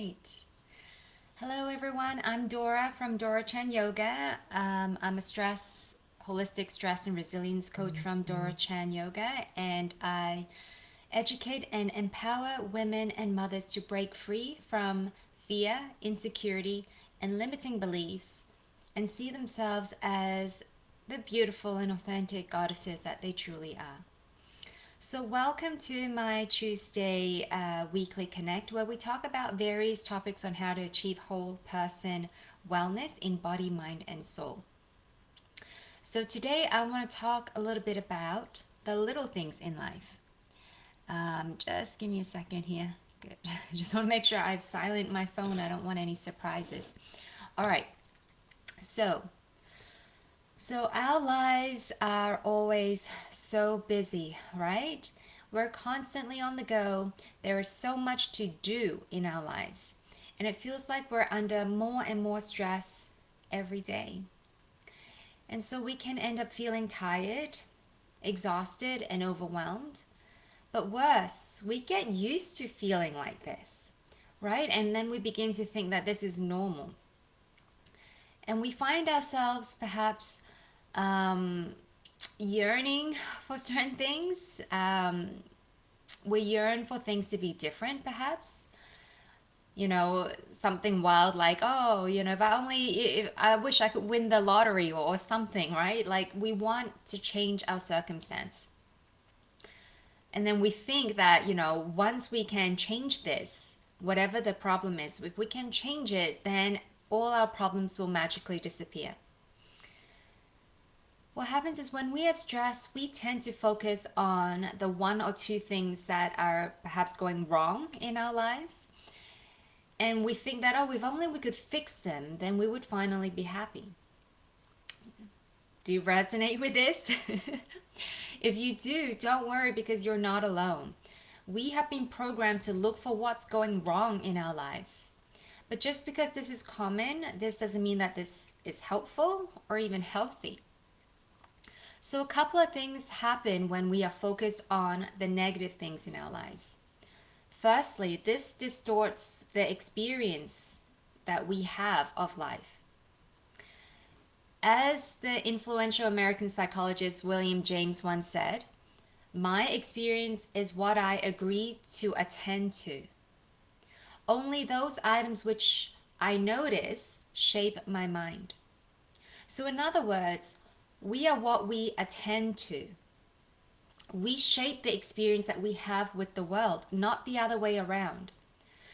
right. Hello, everyone. I'm Dora from Dora Chan Yoga. I'm a holistic stress and resilience coach from Dora Chan Yoga, and I educate and empower women and mothers to break free from fear, insecurity, and limiting beliefs and see themselves as the beautiful and authentic goddesses that they truly are. So, welcome to my Tuesday weekly connect, where we talk about various topics on how to achieve whole person wellness in body, mind, and soul. So, today I want to talk a little bit about the little things in life. Just give me a second here. Good. I just want to make sure I've silenced my phone. I don't want any surprises. All right. So, So our lives are always so busy, right? We're constantly on the go. There is so much to do in our lives. And it feels like we're under more and more stress every day. And so we can end up feeling tired, exhausted, and overwhelmed. But worse, we get used to feeling like this, right? And then we begin to think that this is normal. And we find ourselves perhaps um, yearning for certain things. We yearn for things to be different, perhaps. Something wild like, oh, if I wish I could win the lottery or something, right? Like we want to change our circumstance. And then we think that, once we can change this, whatever the problem is, if we can change it, then all our problems will magically disappear. What happens is when we are stressed, we tend to focus on the one or two things that are perhaps going wrong in our lives. And we think that, oh, if only we could fix them, then we would finally be happy. Do you resonate with this? If you do, don't worry because you're not alone. We have been programmed to look for what's going wrong in our lives. But just because this is common, this doesn't mean that this is helpful or even healthy. So, a couple of things happen when we are focused on the negative things in our lives. Firstly, this distorts the experience that we have of life. As the influential American psychologist William James once said, my experience is what I agree to attend to. Only those items which I notice shape my mind. So, in other words, we are what we attend to. We shape the experience that we have with the world, not the other way around.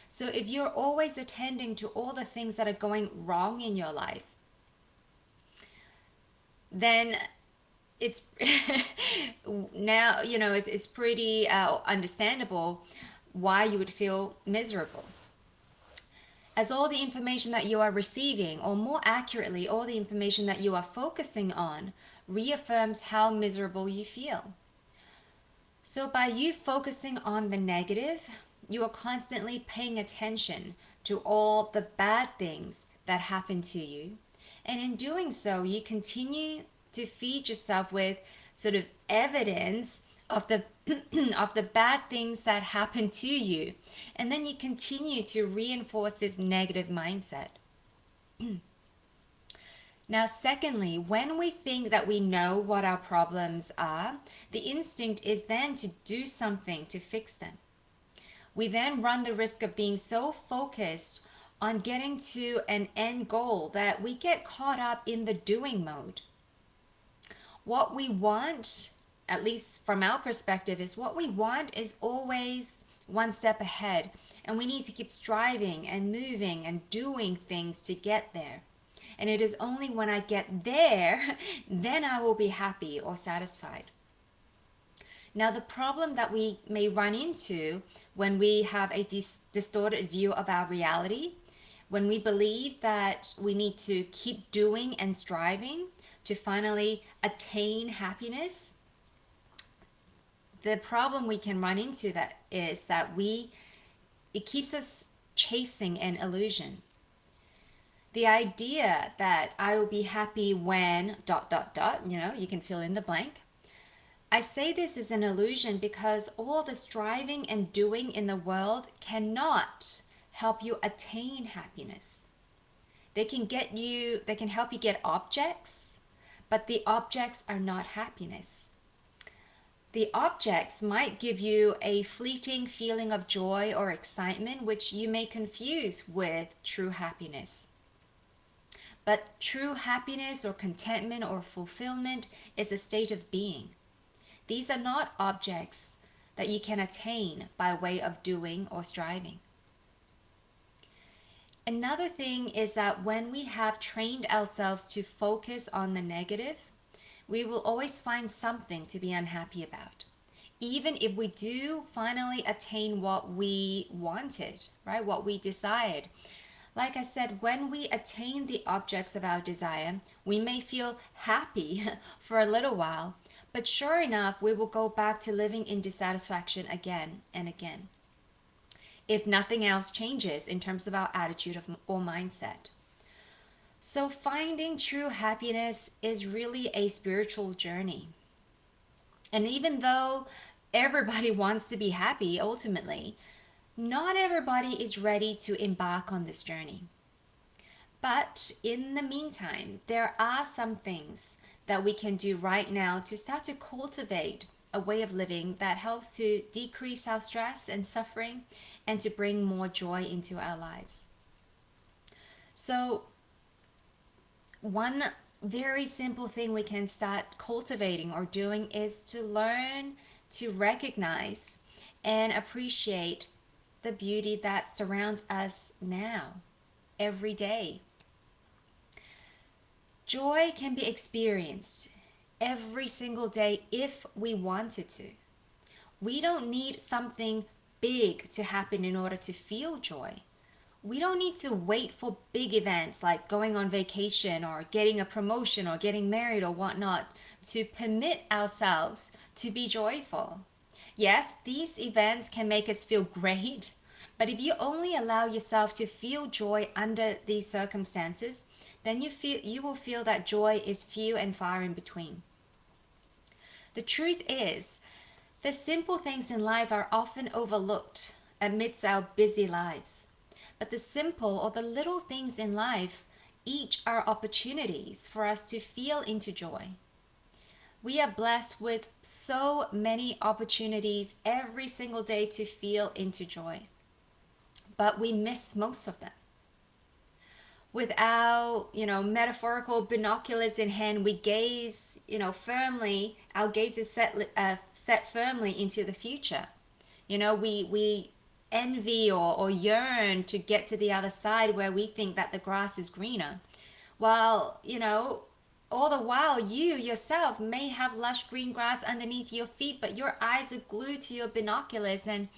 So if you're always attending to all the things that are going wrong in your life, then it's now, it's pretty understandable why you would feel miserable. As all the information that you are receiving, or more accurately, all the information that you are focusing on, reaffirms how miserable you feel. So, by you focusing on the negative, you are constantly paying attention to all the bad things that happen to you. And in doing so, you continue to feed yourself with sort of evidence of the of the bad things that happen to you, and then you continue to reinforce this negative mindset. Now, secondly, when we think that we know what our problems are, the instinct is then to do something to fix them. We then run the risk of being so focused on getting to an end goal that we get caught up in the doing mode. What we want, at least from our perspective, is what we want is always one step ahead, and we need to keep striving and moving and doing things to get there. And it is only when I get there, then I will be happy or satisfied. Now, the problem that we may run into when we have a distorted view of our reality, when we believe that we need to keep doing and striving to finally attain happiness, the problem we can run into that is that it keeps us chasing an illusion. The idea that I will be happy when ... you can fill in the blank. I say this is an illusion because all the striving and doing in the world cannot help you attain happiness. They can help you get objects, but the objects are not happiness. The objects might give you a fleeting feeling of joy or excitement, which you may confuse with true happiness. But true happiness or contentment or fulfillment is a state of being. These are not objects that you can attain by way of doing or striving. Another thing is that when we have trained ourselves to focus on the negative, we will always find something to be unhappy about. Even if we do finally attain what we wanted, right? What we desired. Like I said, when we attain the objects of our desire, we may feel happy for a little while, but sure enough, we will go back to living in dissatisfaction again and again, if nothing else changes in terms of our attitude or mindset. So finding true happiness is really a spiritual journey. And even though everybody wants to be happy ultimately, not everybody is ready to embark on this journey. But in the meantime, there are some things that we can do right now to start to cultivate a way of living that helps to decrease our stress and suffering and to bring more joy into our lives. So, one very simple thing we can start cultivating or doing is to learn to recognize and appreciate the beauty that surrounds us now, every day. Joy can be experienced every single day if we wanted to. We don't need something big to happen in order to feel joy. We don't need to wait for big events like going on vacation or getting a promotion or getting married or whatnot to permit ourselves to be joyful. Yes, these events can make us feel great, but if you only allow yourself to feel joy under these circumstances, then you will feel that joy is few and far in between. The truth is, the simple things in life are often overlooked amidst our busy lives. But the simple or the little things in life each are opportunities for us to feel into joy. We are blessed with so many opportunities every single day to feel into joy, but we miss most of them. With our, metaphorical binoculars in hand, we gaze, firmly. Our gaze is set firmly into the future. We envy or yearn to get to the other side where we think that the grass is greener. While, all the while you yourself may have lush green grass underneath your feet, but your eyes are glued to your binoculars and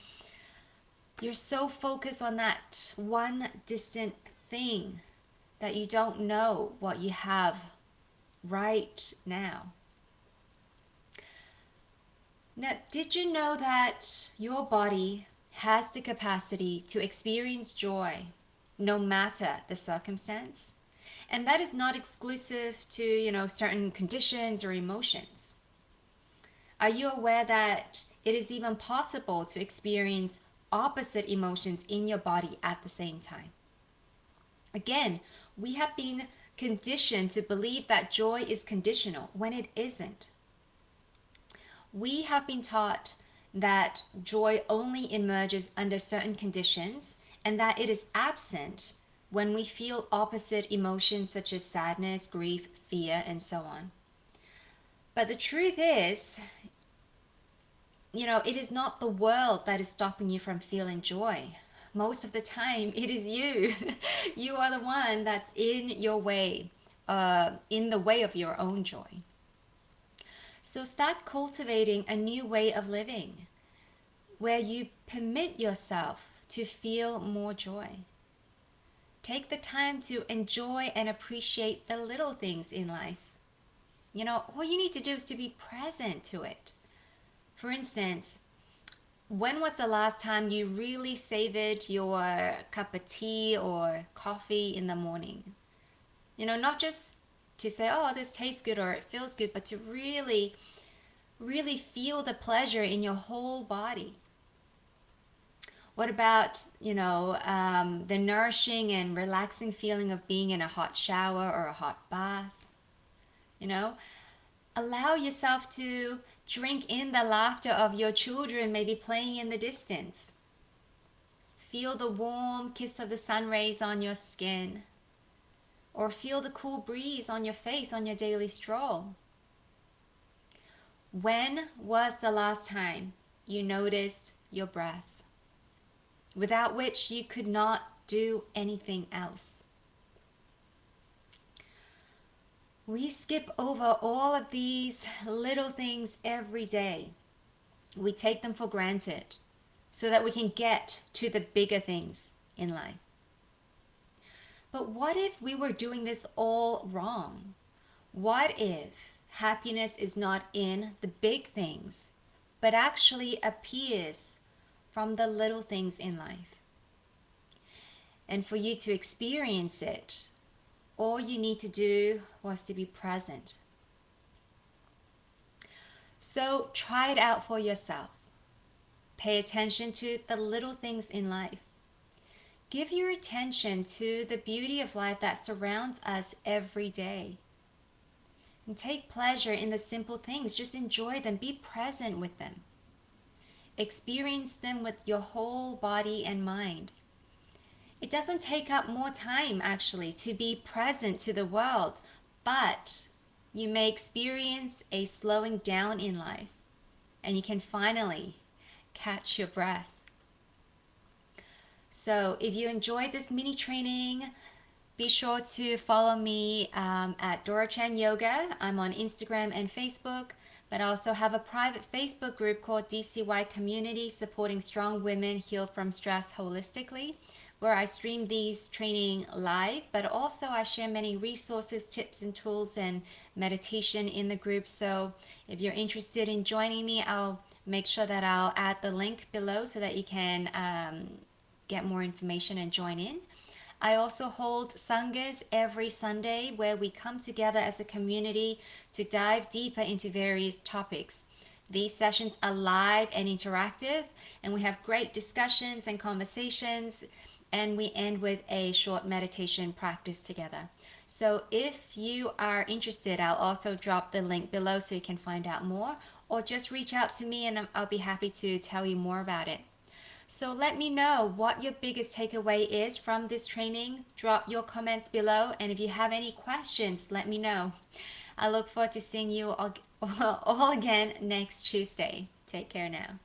you're so focused on that one distant thing that you don't know what you have right now. Now, did you know that your body has the capacity to experience joy no matter the circumstance? And that is not exclusive to, certain conditions or emotions. Are you aware that it is even possible to experience opposite emotions in your body at the same time? Again, we have been conditioned to believe that joy is conditional when it isn't. We have been taught that joy only emerges under certain conditions and that it is absent when we feel opposite emotions such as sadness, grief, fear, and so on. But the truth is, it is not the world that is stopping you from feeling joy. Most of the time, it is you. You are the one that's in your way, in the way of your own joy. So start cultivating a new way of living where you permit yourself to feel more joy. Take the time to enjoy and appreciate the little things in life. All you need to do is to be present to it. For instance, when was the last time you really savored your cup of tea or coffee in the morning? Not just to say, oh, this tastes good or it feels good, but to really, really feel the pleasure in your whole body. What about, the nourishing and relaxing feeling of being in a hot shower or a hot bath? You know, allow yourself to drink in the laughter of your children, maybe playing in the distance. Feel the warm kiss of the sun rays on your skin, or feel the cool breeze on your face on your daily stroll. When was the last time you noticed your breath, without which you could not do anything else? We skip over all of these little things every day. We take them for granted so that we can get to the bigger things in life. But what if we were doing this all wrong? What if happiness is not in the big things, but actually appears from the little things in life? And for you to experience it, all you need to do was to be present. So try it out for yourself. Pay attention to the little things in life. Give your attention to the beauty of life that surrounds us every day. And take pleasure in the simple things. Just enjoy them. Be present with them. Experience them with your whole body and mind. It doesn't take up more time, actually, to be present to the world, but you may experience a slowing down in life, and you can finally catch your breath. So if you enjoyed this mini training, be sure to follow me at Dora Chan Yoga. I'm on Instagram and Facebook, but I also have a private Facebook group called DCY Community, Supporting Strong Women Heal from Stress Holistically, where I stream these training live, but also I share many resources, tips and tools and meditation in the group. So if you're interested in joining me, I'll make sure that I'll add the link below so that you can get more information and join in. I also hold Sanghas every Sunday where we come together as a community to dive deeper into various topics. These sessions are live and interactive, and we have great discussions and conversations, and we end with a short meditation practice together. So if you are interested, I'll also drop the link below so you can find out more, or just reach out to me and I'll be happy to tell you more about it. So let me know what your biggest takeaway is from this training. Drop your comments below, and if you have any questions, let me know. I look forward to seeing you all again next Tuesday. Take care now.